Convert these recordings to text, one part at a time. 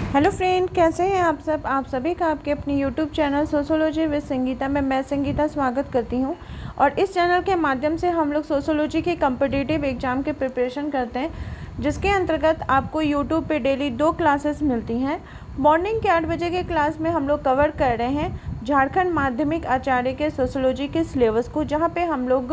Hello friend, कैसे हैं आप सब। आप सभी का आपके अपने YouTube channel sociology with Sangeeta में मैं संगीता स्वागत करती हूं। और इस चैनल के माध्यम से हम लोग सोशियोलॉजी के कॉम्पिटिटिव एग्ज़ाम के प्रिपरेशन करते हैं, जिसके अंतर्गत आपको यूट्यूब पे डेली 2 क्लासेस मिलती हैं। मॉर्निंग के 8 बजे के क्लास में हम लोग कवर कर रहे हैं झारखंड माध्यमिक आचार्य के सोशियोलॉजी के सिलेबस को, जहाँ पे हम लोग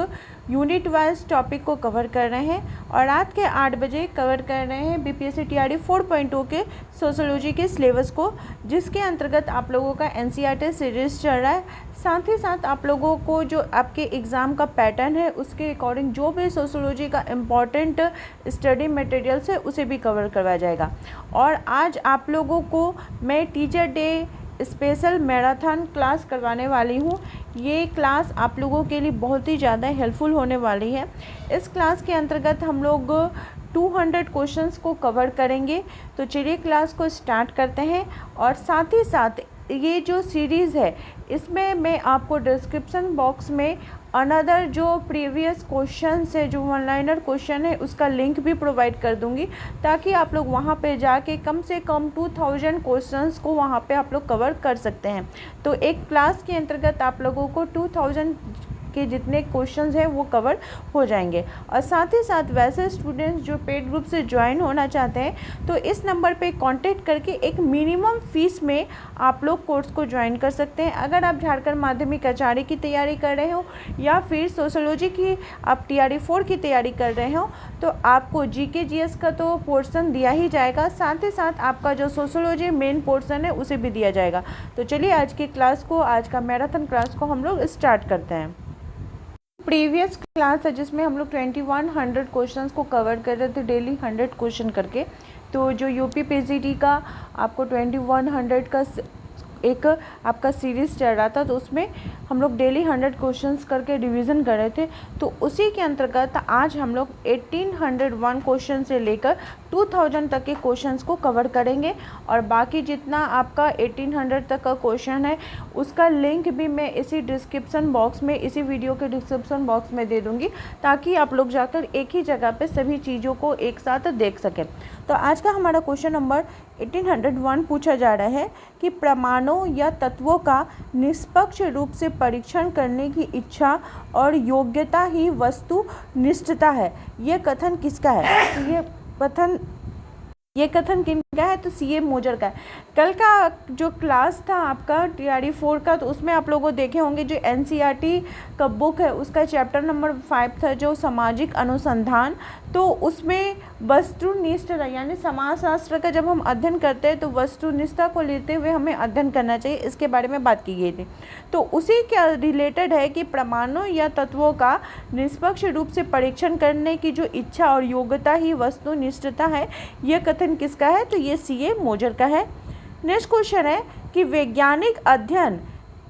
यूनिट वाइज टॉपिक को कवर कर रहे हैं। और रात के 8 बजे कवर कर रहे हैं बीपीएससी टीआरडी 4.0 के सोशियोलॉजी के सिलेबस को, जिसके अंतर्गत आप लोगों का एनसीईआरटी सीरीज़ चल रहा है। साथ ही साथ आप लोगों को जो आपके एग्ज़ाम का पैटर्न है उसके अकॉर्डिंग जो भी सोशियोलॉजी का इम्पॉर्टेंट स्टडी मटेरियल्स है उसे भी कवर करवाया जाएगा। और आज आप लोगों को मैं teacher day special marathon class करवाने वाली हूँ। ये क्लास आप लोगों के लिए बहुत ही ज़्यादा हेल्पफुल होने वाली है। इस क्लास के अंतर्गत हम लोग 200 क्वेश्चंस को कवर करेंगे। तो चलिए क्लास को स्टार्ट करते हैं। और साथ ही साथ ये जो सीरीज़ है इसमें मैं आपको डिस्क्रिप्शन बॉक्स में अनदर जो प्रीवियस क्वेश्चन है, जो वन लाइनर क्वेश्चन है, उसका लिंक भी प्रोवाइड कर दूंगी, ताकि आप लोग वहां पे जाके कम से कम 2000 क्वेश्चंस को वहां पे आप लोग कवर कर सकते हैं। तो एक क्लास के अंतर्गत आप लोगों को 2000 के जितने क्वेश्चंस हैं वो कवर हो जाएंगे। और साथ ही साथ वैसे स्टूडेंट्स जो पेड ग्रुप से ज्वाइन होना चाहते हैं तो इस नंबर पे कांटेक्ट करके एक मिनिमम फीस में आप लोग कोर्स को ज्वाइन कर सकते हैं। अगर आप झारखंड माध्यमिक आचार्य की तैयारी कर रहे हो या फिर सोशियोलॉजी की आप टीआरडी 4 की तैयारी कर रहे हो तो आपको जीके जीएस का तो पोर्शन दिया ही जाएगा, साथ ही साथ आपका जो सोशियोलॉजी मेन पोर्शन है उसे भी दिया जाएगा। तो चलिए आज की क्लास को, आज का मैराथन क्लास को हम लोग स्टार्ट करते हैं। प्रीवियस क्लास है जिसमें हम लोग 2100 क्वेश्चंस को कवर कर रहे थे डेली 100 क्वेश्चन करके। तो जो यूपी पीसीटी का आपको 2100 का एक आपका सीरीज़ चल रहा था, तो उसमें हम लोग डेली 100 क्वेश्चंस करके रिवीजन कर रहे थे। तो उसी के अंतर्गत आज हम लोग 1801 क्वेश्चन से लेकर 2000 तक के क्वेश्चंस को कवर करेंगे। और बाकी जितना आपका 1800 तक का क्वेश्चन है उसका लिंक भी मैं इसी डिस्क्रिप्शन बॉक्स में, इसी वीडियो के डिस्क्रिप्शन बॉक्स में दे दूँगी, ताकि आप लोग जाकर एक ही जगह पर सभी चीज़ों को एक साथ देख सकें। तो आज का हमारा क्वेश्चन नंबर 1801 पूछा जा रहा है कि परमाणु या तत्वों का निष्पक्ष रूप से परीक्षण करने की इच्छा और योग्यता ही वस्तुनिष्ठता है। यह कथन किसका है? तो ये कथन किनका है? तो सीए मोजर का है। कल का जो क्लास था आपका टीआरडी 4 का, तो उसमें आप लोगों देखे होंगे जो एनसीईआरटी का बुक है उसका चैप्टर नंबर 5 था जो सामाजिक अनुसंधान। तो उसमें वस्तुनिष्ठता यानी समाजशास्त्र का जब हम अध्ययन करते हैं तो वस्तुनिष्ठता को लेते हुए हमें अध्ययन करना चाहिए, इसके बारे में बात की गई थी। तो उसी के रिलेटेड है कि परमाणु या तत्वों का निष्पक्ष रूप से परीक्षण करने की जो इच्छा और योग्यता ही वस्तुनिष्ठता है, यह कथन किसका है? तो ये सीए मोजर का है। नेक्स्ट क्वेश्चन है कि वैज्ञानिक अध्ययन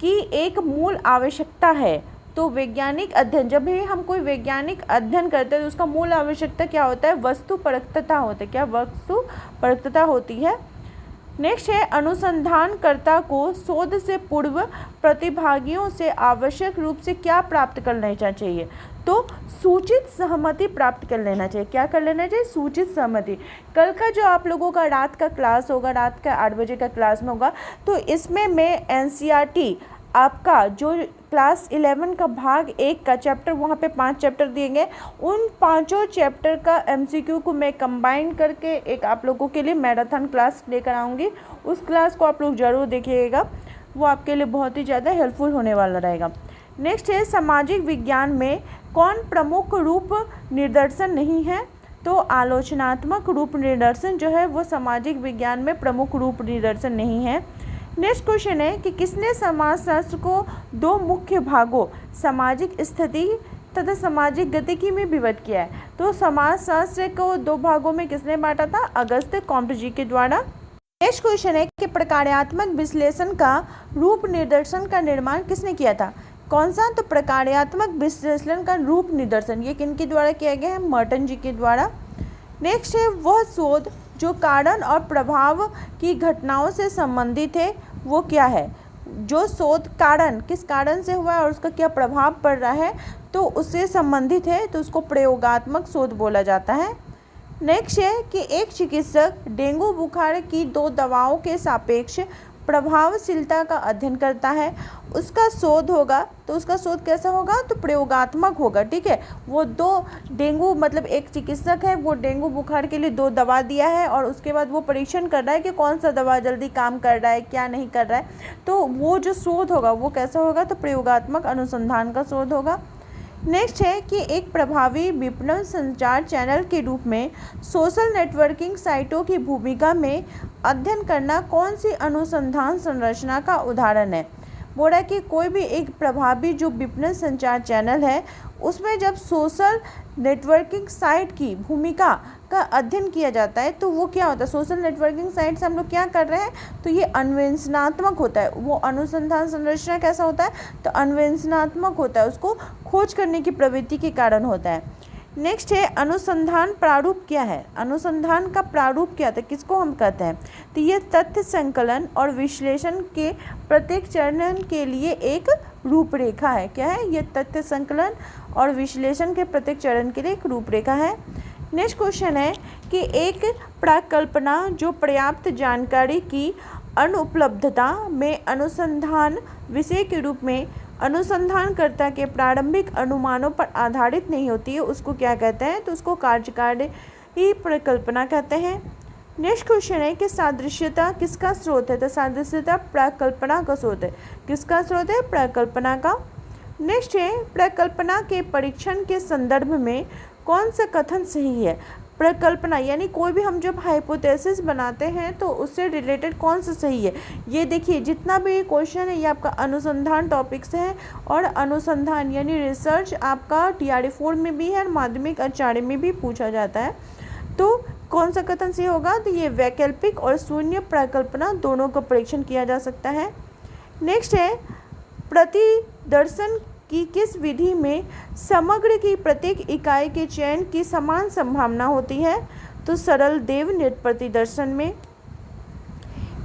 की एक मूल आवश्यकता है। तो वैज्ञानिक अध्ययन, जब भी हम कोई वैज्ञानिक अध्ययन करते हैं तो उसका मूल आवश्यकता क्या होता है? वस्तुपरकता होता है। क्या वस्तुपरकता होती है? नेक्स्ट है अनुसंधानकर्ता को शोध से पूर्व प्रतिभागियों से आवश्यक रूप से क्या प्राप्त कर लेना चाहिए? तो सूचित सहमति प्राप्त कर लेना चाहिए। क्या कर लेना चाहिए? सूचित सहमति। कल का जो आप लोगों का रात का क्लास होगा, रात का 8 बजे का क्लास में होगा, तो इसमें मैं एनसीईआरटी आपका जो क्लास 11 का भाग 1 का चैप्टर, वहाँ पे 5 चैप्टर दिए गए, उन 5 चैप्टर का एमसीक्यू को मैं कंबाइन करके एक आप लोगों के लिए मैराथन क्लास लेकर आऊँगी। उस क्लास को आप लोग ज़रूर देखिएगा, वो आपके लिए बहुत ही ज़्यादा हेल्पफुल होने वाला रहेगा। नेक्स्ट है सामाजिक विज्ञान में कौन प्रमुख रूप निर्देशन नहीं है? तो आलोचनात्मक रूप निर्देशन जो है वो सामाजिक विज्ञान में प्रमुख रूप निर्देशन नहीं है। नेक्स्ट क्वेश्चन है कि किसने समाजशास्त्र को 2 मुख्य भागों सामाजिक स्थिति तथा सामाजिक गतिकी में विभक्त किया है? तो समाजशास्त्र को 2 भागों में किसने बांटा था? अगस्त्य कॉम्टे जी के द्वारा। नेक्स्ट क्वेश्चन है कि प्रकार्यात्मक विश्लेषण का रूप निर्देशन का निर्माण किसने किया था? कौन सा? तो प्रकार्यात्मक विश्लेषण का रूप निर्देशन ये किनके द्वारा किया गया है? मर्टन जी के द्वारा। नेक्स्ट है वह शोध जो कारण और प्रभाव की घटनाओं से संबंधित है, वो क्या है? जो शोध कारण किस कारण से हुआ है और उसका क्या प्रभाव पड़ रहा है, तो उससे संबंधित है, तो उसको प्रयोगात्मक शोध बोला जाता है। नेक्स्ट है कि एक चिकित्सक डेंगू बुखार की 2 दवाओं के सापेक्ष प्रभावशीलता का अध्ययन करता है, उसका शोध होगा। तो उसका शोध कैसा होगा? तो प्रयोगात्मक होगा, ठीक है। वो 2 डेंगू मतलब एक चिकित्सक है, वो डेंगू बुखार के लिए 2 दवा दिया है और उसके बाद वो परीक्षण कर रहा है कि कौन सा दवा जल्दी काम कर रहा है, क्या नहीं कर रहा है। तो वो जो शोध होगा वो कैसा होगा? तो प्रयोगात्मक अनुसंधान का शोध होगा। नेक्स्ट है कि एक प्रभावी विपणन संचार चैनल के रूप में सोशल नेटवर्किंग साइटों की भूमिका में अध्ययन करना कौन सी अनुसंधान संरचना का उदाहरण है? बोल रहा है कि कोई भी एक प्रभावी जो विपणन संचार चैनल है उसमें जब सोशल नेटवर्किंग साइट की भूमिका का अध्ययन किया जाता है तो वो क्या होता है? सोशल नेटवर्किंग साइट से हम लोग क्या कर रहे हैं? तो ये अन्वेषणात्मक होता है। वो अनुसंधान संरचना कैसा होता है? तो अन्वेषणात्मक होता है, उसको खोज करने की प्रवृत्ति के कारण होता है। नेक्स्ट है अनुसंधान प्रारूप क्या है? अनुसंधान का प्रारूप क्या होता है, किसको हम कहते हैं? तो ये तथ्य संकलन और विश्लेषण के प्रत्येक चरण के लिए एक रूपरेखा है। क्या है? ये तथ्य संकलन और विश्लेषण के प्रत्येक चरण के लिए एक रूपरेखा है। नेक्स्ट क्वेश्चन है कि एक परिकल्पना जो पर्याप्त जानकारी की अनुपलब्धता में अनुसंधान विषय के रूप में अनुसंधानकर्ता के प्रारंभिक अनुमानों पर आधारित नहीं होती है, उसको क्या कहते हैं? तो उसको कार्यकारी परिकल्पना कहते हैं। नेक्स्ट क्वेश्चन है कि सादृश्यता किसका स्रोत है? तो सादृश्यता परिकल्पना का स्रोत है। किसका स्रोत है? परिकल्पना का। नेक्स्ट है परिकल्पना के परीक्षण के संदर्भ में कौन सा कथन सही है? परिकल्पना यानी कोई भी हम जब हाइपोथेसिस बनाते हैं तो उससे रिलेटेड कौन सा सही है? ये देखिए जितना भी क्वेश्चन है ये आपका अनुसंधान टॉपिक से है और अनुसंधान यानी रिसर्च आपका TRE 4 में भी है और माध्यमिक आचार्य में भी पूछा जाता है। तो कौन सा कथन सही होगा? तो ये वैकल्पिक और शून्य परिकल्पना दोनों का परीक्षण किया जा सकता है। नेक्स्ट है प्रतिदर्शन की किस विधि में समग्र की प्रत्येक इकाई के चयन की समान संभावना होती है? तो सरल देव नेट प्रतिदर्शन में।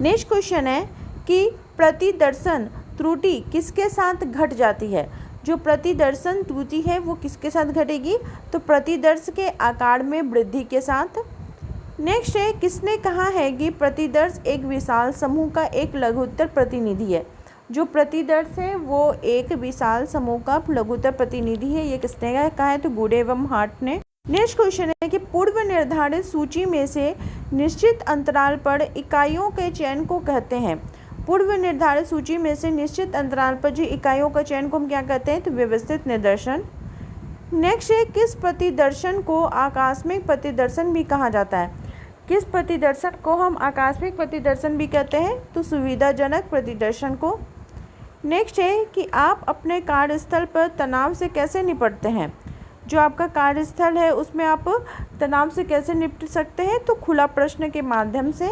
नेक्स्ट क्वेश्चन है कि प्रतिदर्शन त्रुटि किसके साथ घट जाती है? जो प्रतिदर्शन त्रुटि है वो किसके साथ घटेगी? तो प्रतिदर्श के आकार में वृद्धि के साथ। नेक्स्ट है किसने कहा है कि प्रतिदर्श एक विशाल समूह का एक लघुत्तर प्रतिनिधि है? जो प्रतिदर्श है वो एक विशाल समूह का लघुत्तर प्रतिनिधि है, ये किसने कहा है? तो गुड एवं हार्ट ने। नेक्स्ट क्वेश्चन है कि पूर्व निर्धारित सूची में से निश्चित अंतराल पर इकाइयों के चयन को कहते हैं। पूर्व निर्धारित सूची में से निश्चित अंतराल पर जो इकाइयों का चयन को हम क्या कहते हैं? तो व्यवस्थित निदर्शन। नेक्स्ट है किस प्रतिदर्शन को आकस्मिक प्रतिदर्शन भी कहा जाता है? किस प्रतिदर्शन को हम आकस्मिक प्रतिदर्शन भी कहते हैं? तो सुविधाजनक प्रतिदर्शन को। नेक्स्ट है कि आप अपने कार्यस्थल पर तनाव से कैसे निपटते हैं? जो आपका कार्यस्थल है उसमें आप तनाव से कैसे निपट सकते हैं? तो खुला प्रश्न के माध्यम से।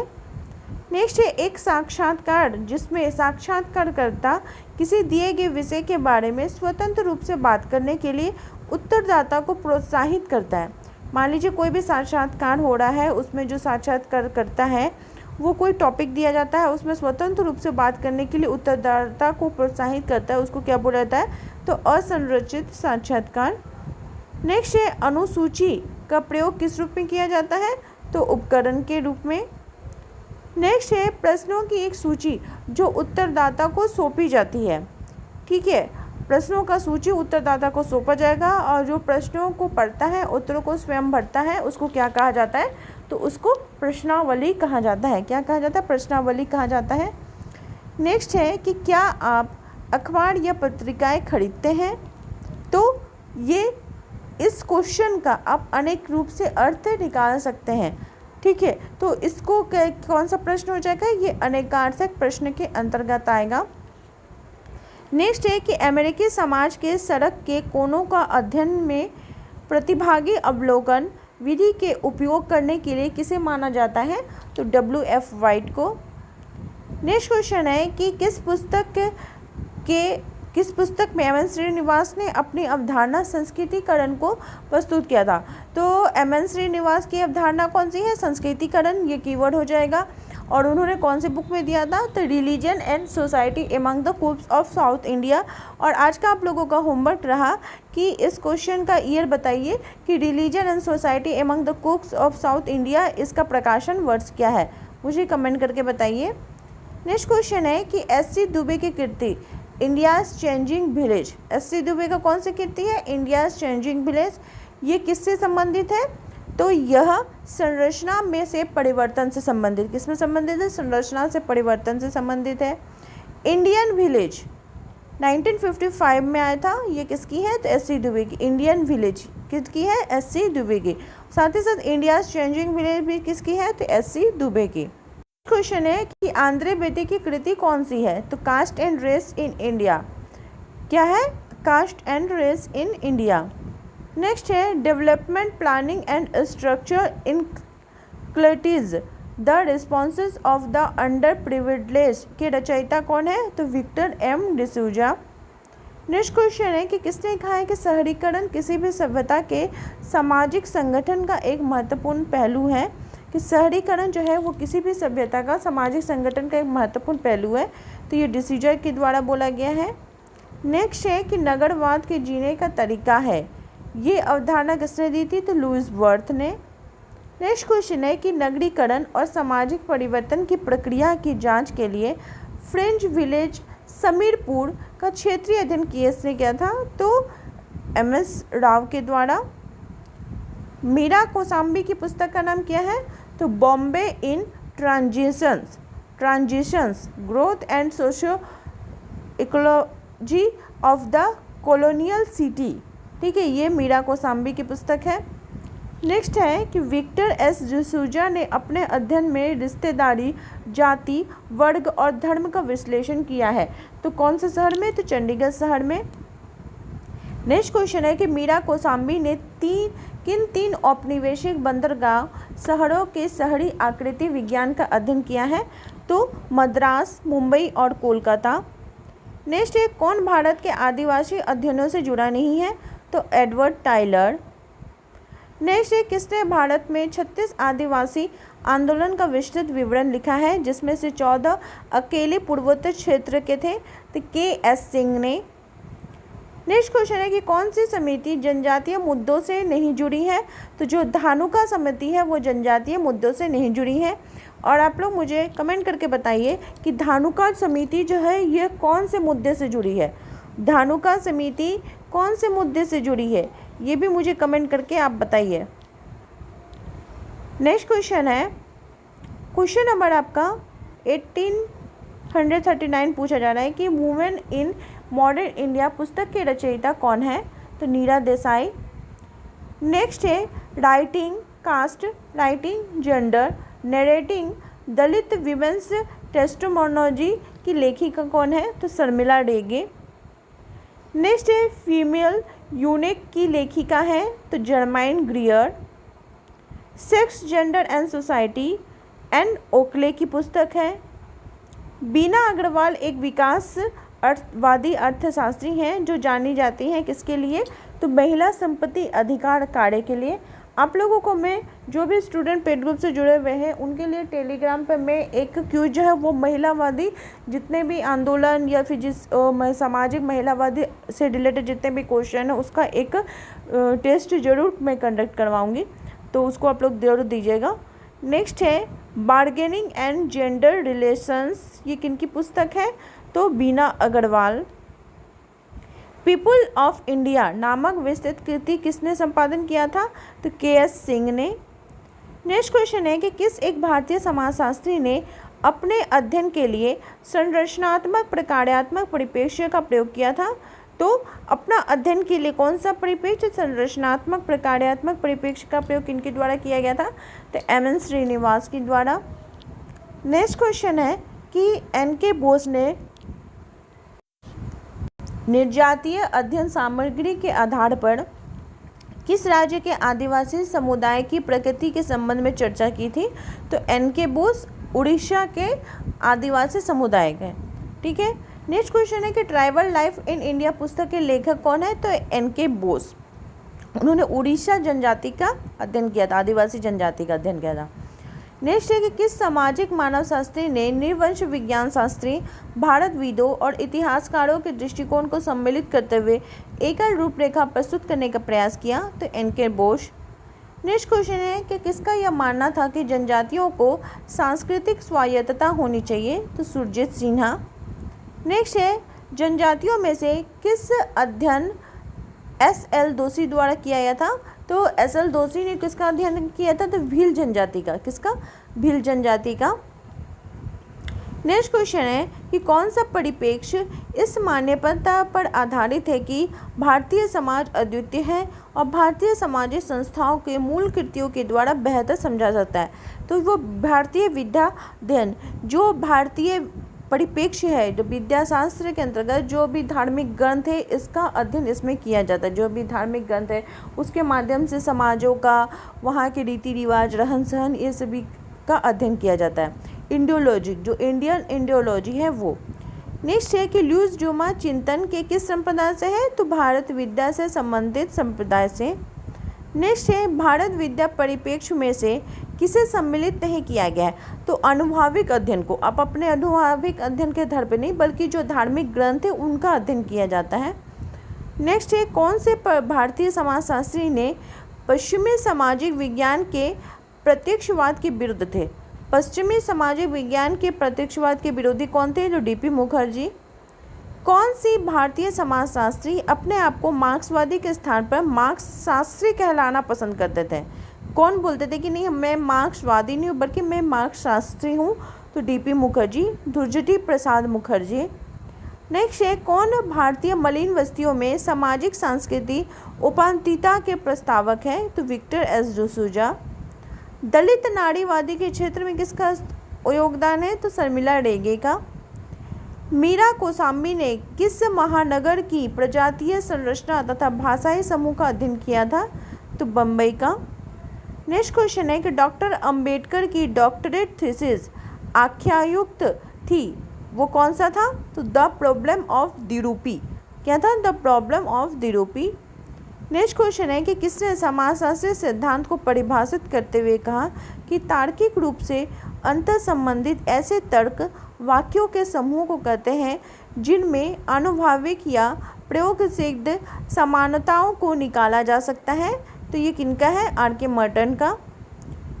नेक्स्ट है एक साक्षात्कार जिसमें साक्षात्कारकर्ता किसी दिए गए विषय के बारे में स्वतंत्र रूप से बात करने के लिए उत्तरदाता को प्रोत्साहित करता है। मान लीजिए कोई भी साक्षात्कार हो रहा है, उसमें जो साक्षात्कारकर्ता है वो कोई टॉपिक दिया जाता है, उसमें स्वतंत्र रूप से बात करने के लिए उत्तरदाता को प्रोत्साहित करता है, उसको क्या बोला जाता है? तो असंरचित साक्षात्कार। नेक्स्ट है अनुसूची का प्रयोग किस रूप में किया जाता है? तो उपकरण के रूप में। नेक्स्ट है प्रश्नों की एक सूची जो उत्तरदाता को सौंपी जाती है। ठीक है, प्रश्नों का सूची उत्तरदाता को सौंपा जाएगा और जो प्रश्नों को पढ़ता है, उत्तरों को स्वयं भरता है, उसको क्या कहा जाता है? तो उसको प्रश्नावली कहा जाता है। क्या कहा जाता है? प्रश्नावली कहा जाता है। नेक्स्ट है कि क्या आप अखबार या पत्रिकाएं खरीदते हैं? तो ये इस क्वेश्चन का आप अनेक रूप से अर्थ निकाल सकते हैं। ठीक है, तो इसको कौन सा प्रश्न हो जाएगा? ये अनेकार्थक प्रश्न के अंतर्गत आएगा। नेक्स्ट है कि अमेरिकी समाज के सड़क के कोनों का अध्ययन में प्रतिभागी अवलोकन विधि के उपयोग करने के लिए किसे माना जाता है? तो WF वाइट को। नेक्स्ट क्वेश्चन है कि किस पुस्तक में एम.एन. श्रीनिवास ने अपनी अवधारणा संस्कृतिकरण को प्रस्तुत किया था? तो एम.एन. श्रीनिवास की अवधारणा कौन सी है? संस्कृतिकरण, ये कीवर्ड हो जाएगा। और उन्होंने कौन सी बुक में दिया था? तो religion and society among the कुक्स of south India. और आज का आप लोगों का होमवर्क रहा कि इस क्वेश्चन का ईयर बताइए कि religion and society among the कुक्स of south India, इसका प्रकाशन वर्ष क्या है? मुझे कमेंट करके बताइए। नेक्स्ट क्वेश्चन है कि एस.सी. दुबे की कृति India's changing village. S C. Dube का कौन सी कृति है? India's changing village. ये किससे संबंधित है? तो यह संरचना में से परिवर्तन से संबंधित, किसमें संबंधित है? संरचना से परिवर्तन से संबंधित है। इंडियन विलेज 1955 में आया था, ये किसकी है? तो एस.सी. दुबे की। इंडियन विलेज किसकी है? एस.सी. दुबे की। साथ ही साथ इंडियाज चेंजिंग विलेज भी किसकी है? तो एस.सी. दुबे की। क्वेश्चन है कि आंद्रे बेदी की कृति कौन सी है? तो caste and race in India. क्या है? Caste and race in India. Next है development planning and structure inequalities the responses of the under privilege के रचयिता कौन है? तो Victor M D'Souza. Next question है कि किसने कहा है कि शहरीकरण किसी भी सभ्यता के सामाजिक संगठन का एक महत्वपूर्ण पहलू है? कि शहरीकरण जो है वो किसी भी सभ्यता का सामाजिक संगठन का एक महत्वपूर्ण पहलू है, तो ये डिसूजा के द्वारा बोला गया है। नेक्स्ट है कि नगरवाद के जीने का तरीका है, ये अवधारणा किसने दी थी? तो लुईस वर्थ ने। नेक्स्ट क्वेश्चन है कि नगरीकरण और सामाजिक परिवर्तन की प्रक्रिया की जांच के लिए फ्रेंच विलेज समीरपुर का क्षेत्रीय अध्ययन किसने किया था? तो एम.एस. राव के द्वारा। मीरा कोसाम्बी की पुस्तक का नाम क्या है? तो Bombay in transitions growth and socio ecology of the colonial city. ठीक है, ये मीरा कोसाम्बी की पुस्तक है। नेक्स्ट है कि विक्टर एस डिसूजा ने अपने अध्ययन में रिश्तेदारी, जाति, वर्ग और धर्म का विश्लेषण किया है, तो कौन से शहर में? तो चंडीगढ़ शहर में। नेक्स्ट क्वेश्चन है कि मीरा कोसाम्बी ने किन तीन औपनिवेशिक बंदरगाह शहरों के शहरी आकृति विज्ञान का अध्ययन किया है? तो मद्रास, मुंबई और कोलकाता। नेक्स्ट है कौन भारत के आदिवासी अध्ययनों से जुड़ा नहीं है? तो एडवर्ड टाइलर। नेक्स्ट है किसने भारत में 36 आदिवासी आंदोलन का विस्तृत विवरण लिखा है, जिसमें से 14 अकेले पूर्वोत्तर क्षेत्र के थे? तो के.एस. सिंह ने। नेक्स्ट क्वेश्चन है कि कौन सी समिति जनजातीय मुद्दों से नहीं जुड़ी है? तो जो धानुका समिति है वो जनजातीय मुद्दों से नहीं जुड़ी है। और आप लोग मुझे कमेंट करके बताइए कि धानुका समिति जो है ये कौन से मुद्दे से जुड़ी है? धानुका समिति कौन से मुद्दे से जुड़ी है, ये भी मुझे कमेंट करके आप बताइए। नेक्स्ट क्वेश्चन है, क्वेश्चन नंबर आपका 1839 पूछा जा रहा है कि वुमेन इन मॉडर्न इंडिया पुस्तक के रचयिता कौन है? तो नीरा देसाई। नेक्स्ट है writing caste, writing gender, narrating Dalit women's testimonios की लेखिका कौन है? तो शर्मिला रेगे। नेक्स्ट है फीमेल यूनिक की लेखिका है? तो Germaine Greer. Sex, gender and society and Oakley की पुस्तक है। बीना अग्रवाल एक विकासवादी अर्थशास्त्री हैं जो जानी जाती हैं किसके लिए? तो महिला संपत्ति अधिकार कार्य के लिए। आप लोगों को मैं जो भी स्टूडेंट पेड ग्रुप से जुड़े हुए हैं उनके लिए टेलीग्राम पर मैं एक क्यूज जो है वो महिलावादी जितने भी आंदोलन या फिर जिस सामाजिक महिलावादी से रिलेटेड जितने भी क्वेश्चन है उसका एक टेस्ट ज़रूर मैं कंडक्ट करवाऊँगी, तो उसको आप लोग जरूर दीजिएगा। नेक्स्ट है बार्गेनिंग एंड जेंडर रिलेशंस, ये किनकी पुस्तक है? तो बीना अग्रवाल। पीपुल ऑफ इंडिया नामक विस्तृत कृति किसने संपादन किया था? तो के.एस. सिंह ने। नेक्स्ट क्वेश्चन है कि किस एक भारतीय समाजशास्त्री ने अपने अध्ययन के लिए संरचनात्मक प्रकार्यात्मक परिप्रेक्ष्य का प्रयोग किया था? तो अपना अध्ययन के लिए कौन सा परिप्रेक्ष्य संरचनात्मक प्रकार्यात्मक परिप्रेक्ष्य का प्रयोग किनके द्वारा किया गया था? तो एम.एन. श्रीनिवास के द्वारा। नेक्स्ट क्वेश्चन है कि एन.के. बोस ने निर्जातीय अध्ययन सामग्री के आधार पर किस राज्य के आदिवासी समुदाय की प्रकृति के संबंध में चर्चा की थी? तो एन.के. बोस उड़ीसा के आदिवासी समुदाय के। ठीक है। नेक्स्ट क्वेश्चन है कि ट्राइबल लाइफ इन इंडिया पुस्तक के लेखक कौन है? तो एन.के. बोस। उन्होंने उड़ीसा जनजाति का अध्ययन किया था, आदिवासी जनजाति का अध्ययन किया था। नेक्स्ट है कि किस सामाजिक मानव शास्त्री ने नृवंश विज्ञान शास्त्री, भारतविदों और इतिहासकारों के दृष्टिकोण को सम्मिलित करते हुए एकल रूपरेखा प्रस्तुत करने का प्रयास किया? तो एन.के. बोस। नेक्स्ट क्वेश्चन है कि किसका यह मानना था कि जनजातियों को सांस्कृतिक स्वायत्तता होनी चाहिए? तो सुरजीत सिन्हा। नेक्स्ट है जनजातियों में से किस अध्ययन एस.एल. दोशी द्वारा किया गया था? तो एस.एल. दोशी ने किसका अध्ययन किया था? तो भील जनजाति का। किसका? भील जनजाति का। नेक्स्ट क्वेश्चन है कि कौन सा परिप्रेक्ष्य इस मान्यता पर आधारित है कि भारतीय समाज अद्वितीय है और भारतीय सामाजिक संस्थाओं के मूल कृतियों के द्वारा बेहतर समझा जाता है? तो वो भारतीय विद्या अध्ययन, जो भारतीय परिप्रेक्ष्य है, जो विद्याशास्त्र के अंतर्गत जो भी धार्मिक ग्रंथ है इसका अध्ययन इसमें किया जाता है। जो भी धार्मिक ग्रंथ है उसके माध्यम से समाजों का, वहाँ के रीति रिवाज, रहन सहन, ये सभी का अध्ययन किया जाता है। इंडियोलॉजी, जो इंडियन इंडियोलॉजी है वो। नेक्स्ट है कि ल्यूइस ड्यूमा चिंतन के किस संप्रदाय से है? तो भारत विद्या से संबंधित संप्रदाय से। नेक्स्ट है भारत विद्या परिप्रेक्ष्य में से किसे सम्मिलित नहीं किया गया है? तो अनुभाविक अध्ययन को। आप अपने अनुभाविक अध्ययन के आधार पर नहीं बल्कि जो धार्मिक ग्रंथ है उनका अध्ययन किया जाता है। नेक्स्ट है कौन से भारतीय समाजशास्त्री ने पश्चिमी सामाजिक विज्ञान के प्रत्यक्षवाद के विरुद्ध थे? पश्चिमी सामाजिक विज्ञान के प्रत्यक्षवाद के विरोधी कौन थे? जो डी.पी. मुखर्जी। कौन सी भारतीय समाजशास्त्री अपने आप को मार्क्सवादी के स्थान पर मार्क्स शास्त्री कहलाना पसंद करते थे? कौन बोलते थे कि नहीं मैं मार्क्सवादी नहीं हूँ बल्कि मैं मार्क्स शास्त्री हूँ? तो डी.पी. मुखर्जी, ध्रुजटी प्रसाद मुखर्जी। नेक्स्ट है कौन भारतीय मलिन बस्तियों में सामाजिक सांस्कृतिक उपांतिता के प्रस्तावक है? तो विक्टर एस डिसूजा। दलित नारीवादी के क्षेत्र में किसका योगदान है? तो शर्मिला रेगे का। मीरा कोसाम्बी ने किस महानगर की प्रजातीय संरचना तथा भाषाई समूह का अध्ययन किया था? तो बम्बई का। नेक्स्ट क्वेश्चन है कि डॉक्टर अंबेडकर की डॉक्टरेट थीसिस आख्यायुक्त थी, वो कौन सा था? तो द प्रॉब्लम ऑफ द्विरूपी। क्या था? द प्रॉब्लम ऑफ द्विरूपी। नेक्स्ट क्वेश्चन है कि किसने समाजशास्त्री सिद्धांत को परिभाषित करते हुए कहा कि तार्किक रूप से अंतर संबंधित ऐसे तर्क वाक्यों के समूह को कहते हैं जिनमें आनुभाविक या प्रयोगसिद्ध समानताओं को निकाला जा सकता है? तो ये किनका है? आर.के. मर्टन का।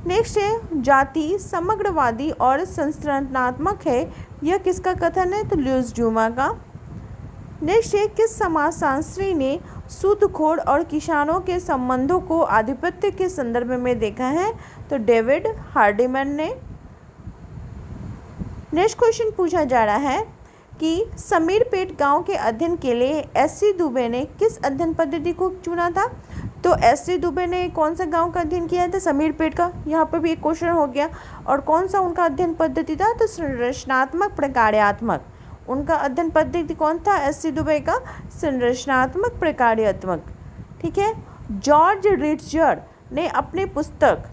नेक्स्ट है जाति समग्रवादी और संरचनात्मक है, यह किसका कथन है? तो ल्यूइस ड्यूमा का। नेक्स्ट है किस समाजशास्त्री ने सूदखोर और किसानों के संबंधों को आधिपत्य के संदर्भ में देखा है? तो डेविड हार्डीमैन ने। नेक्स्ट क्वेश्चन पूछा जा रहा है कि समीरपेट गांव के अध्ययन के लिए एस.सी. दुबे ने किस अध्ययन पद्धति को चुना था? तो एस.सी. दुबे ने कौन सा गांव का अध्ययन किया था? समीरपेट का। यहाँ पर भी एक क्वेश्चन हो गया। और कौन सा उनका अध्ययन पद्धति था? तो संरचनात्मक प्रकार्यात्मक। उनका अध्ययन पद्धति कौन था? एस.सी. दुबे का संरचनात्मक प्रकार्यात्मक। ठीक है। जॉर्ज रिचर्ड ने अपनी पुस्तक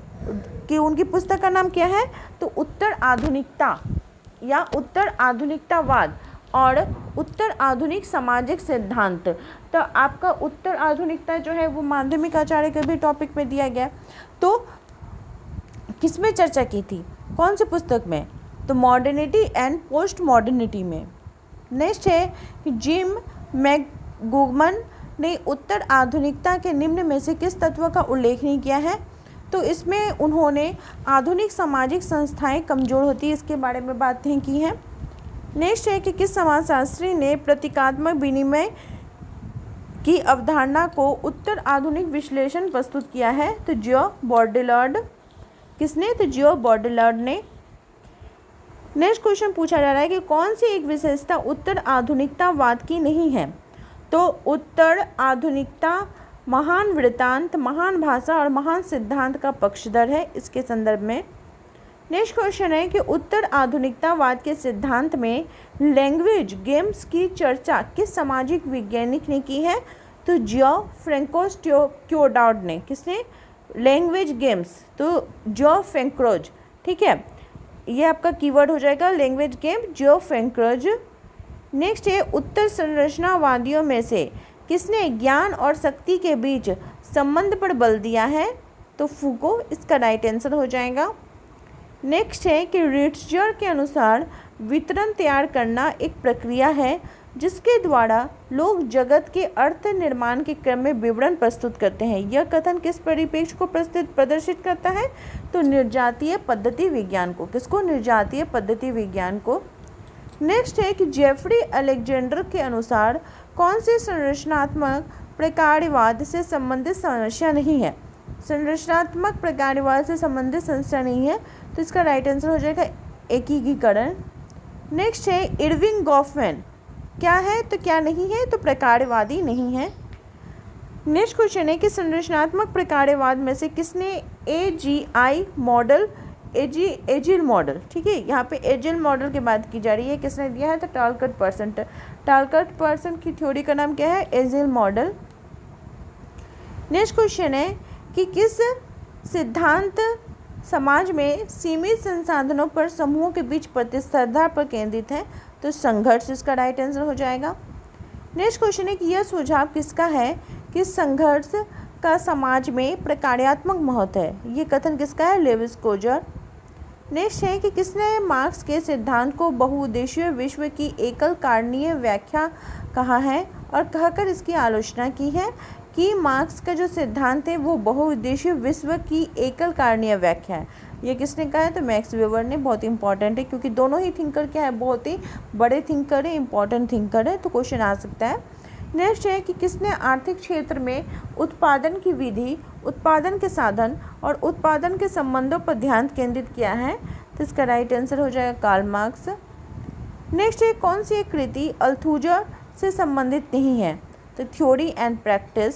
कि उनकी पुस्तक का नाम क्या है? तो उत्तर आधुनिकता या उत्तर आधुनिकतावाद और उत्तर आधुनिक सामाजिक सिद्धांत। तो आपका उत्तर आधुनिकता जो है वो माध्यमिक आचार्य के भी टॉपिक में दिया गया। तो किसमें चर्चा की थी? कौन सी पुस्तक में? तो मॉडर्निटी एंड पोस्ट मॉडर्निटी में। नेक्स्ट है कि जिम मैकगुगमन ने उत्तर आधुनिकता के निम्न में से किस तत्व का उल्लेख नहीं किया है? तो इसमें उन्होंने आधुनिक सामाजिक संस्थाएं कमज़ोर होती है इसके बारे में बातें की हैं। नेक्स्ट है कि किस समाजशास्त्री ने प्रतीकात्मक विनिमय की अवधारणा को उत्तर आधुनिक विश्लेषण प्रस्तुत किया है? तो जियो बॉर्डेलार्ड। किसने? तो जियो बॉर्डेलार्ड ने। नेक्स्ट क्वेश्चन पूछा जा रहा है कि कौन सी एक विशेषता उत्तर आधुनिकतावाद की नहीं है? तो उत्तर आधुनिकता महान वृत्तांत, महान भाषा और महान सिद्धांत का पक्षधर है इसके संदर्भ में। नेक्स्ट क्वेश्चन है कि उत्तर आधुनिकतावाद के सिद्धांत में लैंग्वेज गेम्स की चर्चा किस सामाजिक वैज्ञानिक ने की है? तो जियो फ्रेंकोस क्योडाउड ने। किसने? लैंग्वेज गेम्स, तो जियो फ्रेंक्रोज। ठीक है, ये आपका कीवर्ड हो जाएगा लैंग्वेज गेम, जियो फ्रेंक्रोज। नेक्स्ट है उत्तर संरचनावादियों में से किसने ज्ञान और शक्ति के बीच संबंध पर बल दिया है? तो फूको इसका राइट आंसर हो जाएगा। नेक्स्ट है कि रिट्जर के अनुसार वितरण तैयार करना एक प्रक्रिया है जिसके द्वारा लोग जगत के अर्थ निर्माण के क्रम में विवरण प्रस्तुत करते हैं। यह कथन किस परिप्रेक्ष्य को प्रदर्शित करता है? तो निर्जातीय पद्धति विज्ञान को। किसको? निर्जातीय पद्धति विज्ञान को। नेक्स्ट है कि जेफरी अलेक्जेंडर के अनुसार कौन सी संरचनात्मक प्रकारवाद से संबंधित समस्या नहीं है? संरचनात्मक प्रकारवाद से संबंधित समस्या नहीं है, तो इसका राइट आंसर हो जाएगा एकीकरण। नेक्स्ट है इरविंग गॉफमैन, क्या है तो क्या नहीं है? तो प्रकारवादी नहीं है। नेक्स्ट क्वेश्चन है कि संरचनात्मक प्रकारवाद में से किसने एजीआई मॉडल, एजिल मॉडल, ठीक है, यहाँ पे एजिल मॉडल की बात की जा रही है, किसने दिया है? तो टालकट पर्सन। टालकट पर्सन की थ्योरी का नाम क्या है? Agile model. नेक्स्ट क्वेश्चन है कि किस सिद्धांत समाज में सीमित संसाधनों पर समूहों के बीच प्रतिस्पर्धा पर केंद्रित है? तो संघर्ष इसका राइट आंसर हो जाएगा। नेक्स्ट क्वेश्चन है कि यह सुझाव किसका है कि संघर्ष का समाज में प्रकार्यात्मक महत्व है? ये कथन किसका है? Levi's Coser. नेक्स्ट है कि किसने मार्क्स के सिद्धांत को बहुउद्देशीय विश्व की एकल कारणीय व्याख्या कहा है और कहकर इसकी आलोचना की है? कि मार्क्स का जो सिद्धांत है वो बहुउद्देशीय विश्व की एकल कारणीय व्याख्या है। ये किसने कहा है? तो मैक्स वेबर ने। बहुत इंपॉर्टेंट है क्योंकि दोनों ही थिंकर क्या है? बहुत ही बड़े थिंकर है, इंपॉर्टेंट थिंकर है, तो क्वेश्चन आ सकता है। नेक्स्ट है कि किसने आर्थिक क्षेत्र में उत्पादन की विधि, उत्पादन के साधन और उत्पादन के संबंधों पर ध्यान केंद्रित किया है? तो इसका राइट आंसर हो जाएगा कार्ल मार्क्स। नेक्स्ट है कौन सी एक कृति अल्थुजर से संबंधित नहीं है? तो थ्योरी एंड प्रैक्टिस।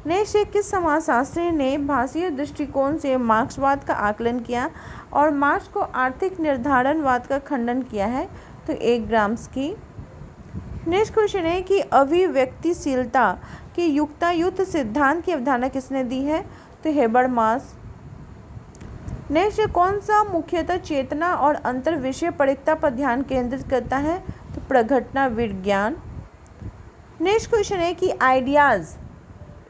नेक्स्ट है किस समाजशास्त्री ने भाषीय दृष्टिकोण से मार्क्सवाद का आकलन किया और मार्क्स को आर्थिक निर्धारणवाद का खंडन किया है? तो एक ग्राम्स्की। नेक्स्ट क्वेश्चन है कि अभिव्यक्तिशीलता के युक्तायुक्त सिद्धांत की अवधारणा किसने दी है? तो हेबरमास। नेक्स्ट है कौन सा मुख्यतः चेतना और अंतर विषय परिकता पर ध्यान केंद्रित करता है? तो प्रघटना विज्ञान। नेक्स्ट क्वेश्चन है कि ideas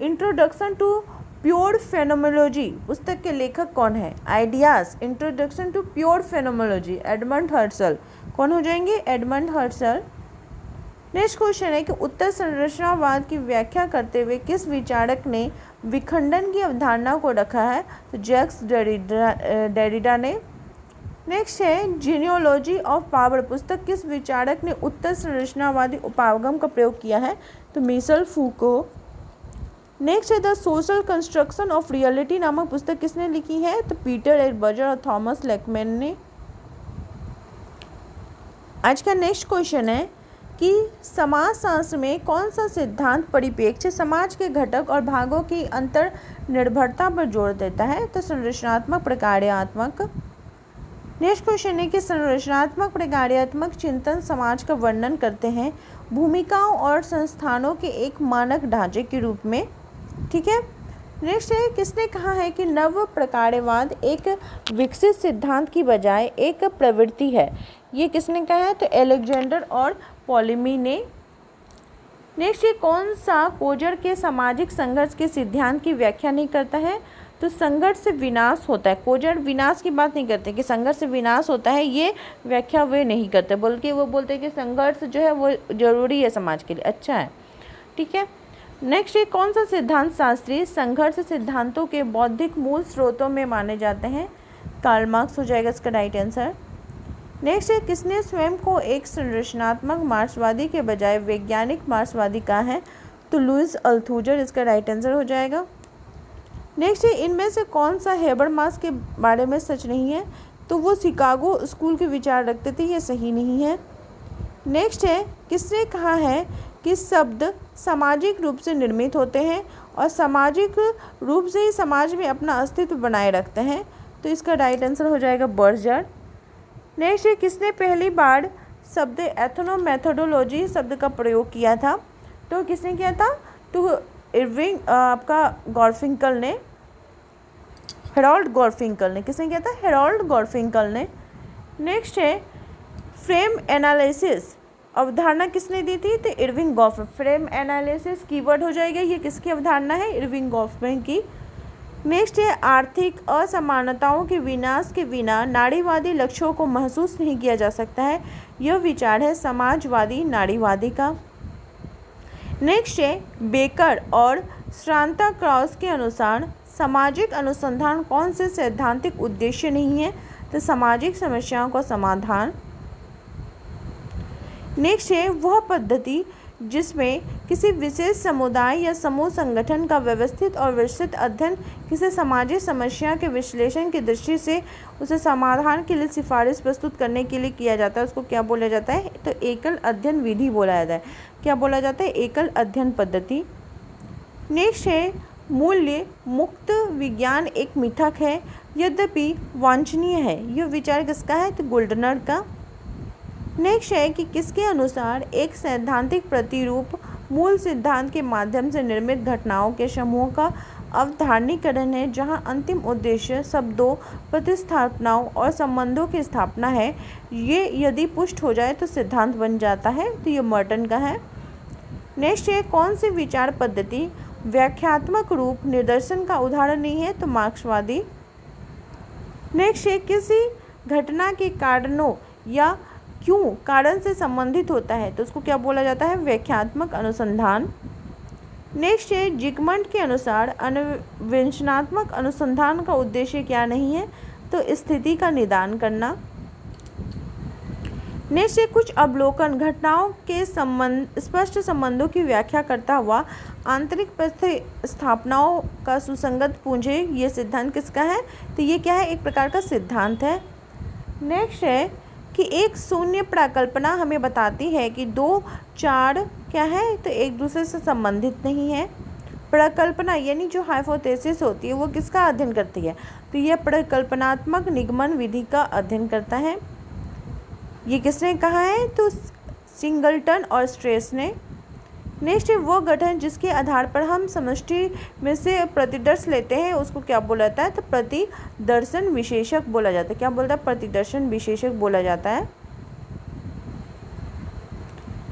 introduction to pure phenomenology पुस्तक के लेखक कौन है? Ideas introduction to pure phenomenology Edmund Husserl. कौन हो जाएंगे? एडमंड हर्सल। नेक्स्ट क्वेश्चन है कि उत्तर संरचनावाद की व्याख्या करते हुए किस विचारक ने विखंडन की अवधारणा को रखा है? तो जैक्स डेरिडा ने। नेक्स्ट है जीनियोलॉजी ऑफ पावर पुस्तक किस विचारक ने उत्तर संरचनावादी उपागम का प्रयोग किया है? तो मिशेल फूको। नेक्स्ट है the social construction of reality नामक पुस्तक किसने लिखी है? तो पीटर एडबर्जर और थॉमस लेकमैन ने। आज का नेक्स्ट क्वेश्चन है कि समाजशास्त्र में कौन सा सिद्धांत परिप्रेक्ष्य समाज के घटक और भागों की अंतर निर्भरता पर जोर देता है? तो संरचनात्मक प्रकार्यात्मक। नेक्स्ट क्वेश्चन है कि संरचनात्मक प्रकार्यात्मक चिंतन समाज का वर्णन करते हैं भूमिकाओं और संस्थानों के एक मानक ढांचे के रूप में, ठीक है। नेक्स्ट है किसने कहा है कि नव प्रकारवाद एक विकसित सिद्धांत की बजाय एक प्रवृत्ति है? ये किसने कहा है? तो एलेक्जेंडर और पॉलिमी ने। नेक्स्ट ये कौन सा कोजर के सामाजिक संघर्ष के सिद्धांत की व्याख्या नहीं करता है? तो संघर्ष से विनाश होता है। कोजर विनाश की बात नहीं करते कि संघर्ष से विनाश होता है, ये व्याख्या वे नहीं करते, बल्कि वो बोलते हैं कि संघर्ष जो है वो जरूरी है समाज के लिए, अच्छा है, ठीक है। नेक्स्ट ये कौन सा सिद्धांत शास्त्री संघर्ष सिद्धांतों के बौद्धिक मूल स्रोतों में माने जाते हैं? कार्ल मार्क्स हो जाएगा इसका राइट आंसर। नेक्स्ट है किसने स्वयं को एक संरचनात्मक मार्क्सवादी के बजाय वैज्ञानिक मार्क्सवादी कहा है? तो लुईस अल्थुजर इसका राइट आंसर हो जाएगा। नेक्स्ट है इनमें से कौन सा हेबरमास के बारे में सच नहीं है? तो वो शिकागो स्कूल के विचार रखते थे, ये सही नहीं है। नेक्स्ट है किसने कहा है कि शब्द सामाजिक रूप से निर्मित होते हैं और सामाजिक रूप से ही समाज में अपना अस्तित्व बनाए रखते हैं? तो इसका राइट आंसर हो जाएगा बर्जर। नेक्स्ट है किसने पहली बार शब्द एथनोमेथोडोलॉजी शब्द का प्रयोग किया था? तो किसने किया था? तो इरविंग आपका गॉर्फिंकल ने, हेरोल्ड गॉर्फिंकल ने। किसने किया था? हेरोल्ड गॉर्फिंकल ने। नेक्स्ट है फ्रेम एनालिसिस अवधारणा किसने दी थी? तो Irving Goffman. Frame analysis keyword हो जाएगा, ये किसकी अवधारणा है? इरविंग गॉफमैन की। नेक्स्ट है आर्थिक असमानताओं के विनाश के बिना नारीवादी लक्ष्यों को महसूस नहीं किया जा सकता है। यह विचार है समाजवादी नारीवादी का। नेक्स्ट है बेकर और सांता क्रॉस के अनुसार सामाजिक अनुसंधान कौन से सैद्धांतिक उद्देश्य नहीं है, तो सामाजिक समस्याओं का समाधान। नेक्स्ट है वह पद्धति जिसमें किसी विशेष समुदाय या समूह संगठन का व्यवस्थित और विस्तृत अध्ययन किसी सामाजिक समस्या के विश्लेषण की दृष्टि से उसे समाधान के लिए सिफारिश प्रस्तुत करने के लिए किया जाता है, उसको क्या बोला जाता है, तो एकल अध्ययन विधि बोला जाता है। क्या बोला जाता है, एकल अध्ययन पद्धति। नेक्स्ट है मूल्य मुक्त विज्ञान एक मिथक है यद्यपि वांछनीय है। यह विचार किसका है, तो गोल्डनर का। नेक्स्ट है कि किसके अनुसार एक सैद्धांतिक प्रतिरूप मूल सिद्धांत के माध्यम से निर्मित घटनाओं के समूह का अवधारणीकरण है जहां अंतिम उद्देश्य शब्दों, प्रतिस्थापनाओं और संबंधों की स्थापना है। ये यदि पुष्ट हो जाए तो सिद्धांत बन जाता है, तो ये मर्टन का है। नेक्स्ट है कौन सी विचार पद्धति व्याख्यात्मक रूप निदर्शन का उदाहरण नहीं है, तो मार्क्सवादी। नेक्स्ट है किसी घटना के कारणों या क्यों कारण से संबंधित होता है, तो उसको क्या बोला जाता है, व्याख्यात्मक अनुसंधान। नेक्स्ट है जिगमंड के अनुसार अन्वेषणात्मक अनुसंधान का उद्देश्य क्या नहीं है, तो स्थिति का निदान करना। नेक्स्ट है कुछ अवलोकन घटनाओं के स्पष्ट संबंधों की व्याख्या करता हुआ आंतरिक प्रतिस्थापनाओं का सुसंगत पूंजे। ये सिद्धांत किसका है, तो ये क्या है, एक प्रकार का सिद्धांत है। नेक्स्ट है कि एक शून्य प्रकल्पना हमें बताती है कि 2 4 क्या है, तो एक दूसरे से संबंधित नहीं है। प्रकल्पना यानी जो हाइपोथेसिस होती है वो किसका अध्ययन करती है, तो यह प्रकल्पनात्मक निगमन विधि का अध्ययन करता है। ये किसने कहा है, तो सिंगलटन और स्ट्रेस ने। नेक्स्ट है वो गठन जिसके आधार पर हम समष्टि में से प्रतिदर्श लेते हैं उसको क्या बोला जाता है, तो प्रतिदर्शन विशेषक बोला जाता है। क्या बोलता है, प्रतिदर्शन विशेषक बोला जाता है।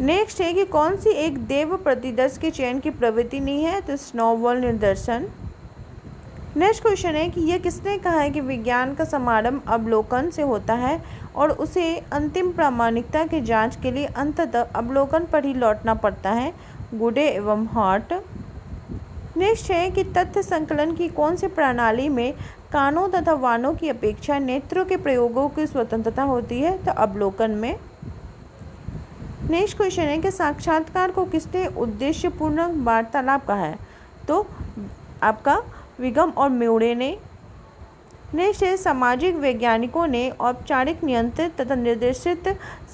नेक्स्ट है कि कौन सी एक देव प्रतिदर्श के चयन की प्रवृत्ति नहीं है, तो स्नोबॉल निर्दर्शन। नेक्स्ट क्वेश्चन है कि यह किसने कहा है कि विज्ञान का समारंभ अवलोकन से होता है और उसे अंतिम प्रामाणिकता की जांच के लिए अंततः अवलोकन पर ही लौटना पड़ता है, गुडे एवं हॉट। नेक्स्ट है कि तथ्य संकलन की कौन सी प्रणाली में कानों तथा वाणों की अपेक्षा नेत्रों के प्रयोगों की स्वतंत्रता होती है, तो अवलोकन में। नेक्स्ट क्वेश्चन है कि साक्षात्कार को किसने उद्देश्यपूर्ण वार्तालाप कहा है, तो आपका विगम और म्यूरे ने। नेक्स्ट है सामाजिक वैज्ञानिकों ने औपचारिक नियंत्रित तथा निर्देशित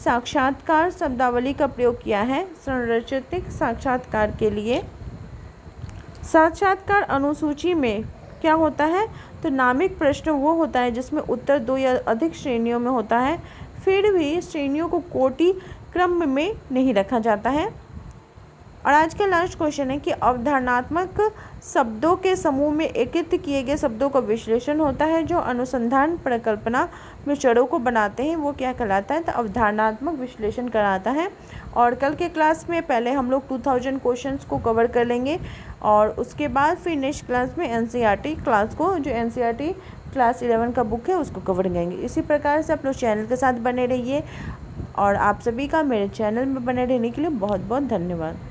साक्षात्कार शब्दावली का प्रयोग किया है संरचित साक्षात्कार के लिए। साक्षात्कार अनुसूची में क्या होता है, तो नामिक प्रश्न वो होता है जिसमें उत्तर 2 या अधिक श्रेणियों में होता है, फिर भी श्रेणियों को कोटि क्रम में नहीं रखा जाता है। और आज का लास्ट क्वेश्चन है कि अवधारणात्मक शब्दों के समूह में एकत्रित किए गए शब्दों का विश्लेषण होता है जो अनुसंधान परिकल्पना में चरों को बनाते हैं, वो क्या कहलाता है, तो अवधारणात्मक विश्लेषण कराता है। और कल के क्लास में पहले हम लोग 2000 क्वेश्चंस को कवर कर लेंगे और उसके बाद फिर नेक्स्ट क्लास में एनसीईआरटी क्लास को, जो एनसीईआरटी क्लास 11 का बुक है उसको कवर करेंगे। इसी प्रकार से आप लोग चैनल के साथ बने रहिए और आप सभी का मेरे चैनल में बने रहने के लिए बहुत बहुत धन्यवाद।